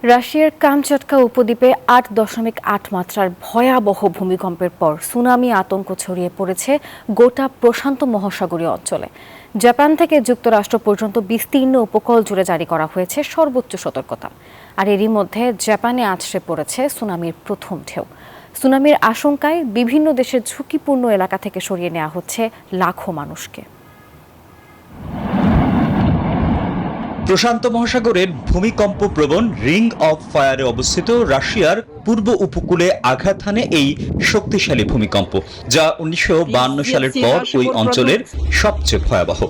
রাশিয়ার কামচাটকা উপদ্বীপে ৮.৮ মাত্রার ভয়াবহ ভূমিকম্পের পর সুনামি আতঙ্ক ছড়িয়ে পড়েছে গোটা প্রশান্ত মহাসাগরীয় অঞ্চলে। জাপান থেকে যুক্তরাষ্ট্র পর্যন্ত বিস্তীর্ণ উপকূল জুড়ে জারি করা হয়েছে সর্বোচ্চ সতর্কতা। আর এরই মধ্যে জাপানে আছড়ে পড়েছে সুনামির প্রথম ঢেউ। সুনামির আশঙ্কায় বিভিন্ন দেশের ঝুঁকিপূর্ণ এলাকা থেকে সরিয়ে নেওয়া হচ্ছে লাখো মানুষকে। প্রশান্ত মহাসাগরের ভূমিকম্প প্রবণ রিং অফ ফায়ারে অবস্থিত রাশিয়ার পূর্ব উপকূলে আঘাত হানে এই শক্তিশালী ভূমিকম্প, যা 1952 সালের পর ওই অঞ্চলের সবচেয়ে ভয়াবহ।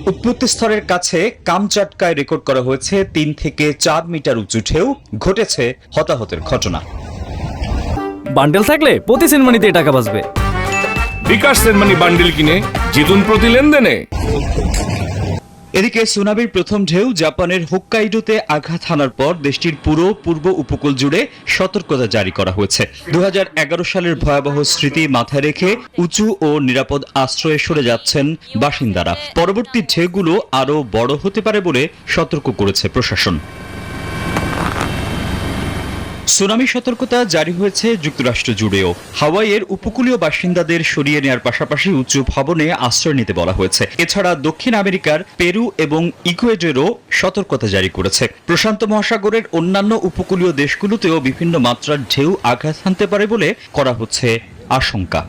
উৎপত্তি স্তরের কাছে কামচাটকায় রেকর্ড করা হয়েছে 3 থেকে 4 মিটার উঁচু ঢেউ। ঘটেছে হতাহতের ঘটনা। বান্ডেল থাকলে প্রতি সেনমানিতে টাকা বাঁচবে। বিকাশ সেনমানি বান্ডেল কিনে জিতুন প্রতি লেনদেনে। এদিকে সুনামির প্রথম ঢেউ জাপানের হোক্কাইডোতে আঘাত হানার পর দেশটির পুরো পূর্ব উপকূল জুড়ে সতর্কতা জারি করা হয়েছে। 2011 সালের ভয়াবহ স্মৃতি মাথায় রেখে উঁচু ও নিরাপদ আশ্রয়ে সরে যাচ্ছেন বাসিন্দারা। পরবর্তী ঢেউগুলো আরও বড় হতে পারে বলে সতর্ক করেছে প্রশাসন। সুনামি সতর্কতা জারি হয়েছে যুক্তরাষ্ট্র জুড়েও। হাওয়াইয়ের উপকূলীয় বাসিন্দাদের সরিয়ে নেওয়ার পাশাপাশি উঁচু ভবনে আশ্রয় নিতে বলা হয়েছে। এছাড়া দক্ষিণ আমেরিকার পেরু এবং ইকুয়েডরও সতর্কতা জারি করেছে। প্রশান্ত মহাসাগরের অন্যান্য উপকূলীয় দেশগুলোতেও বিভিন্ন মাত্রার ঢেউ আঘাত হানতে পারে বলে করা হচ্ছে আশঙ্কা।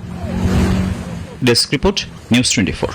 Desk report, news 24।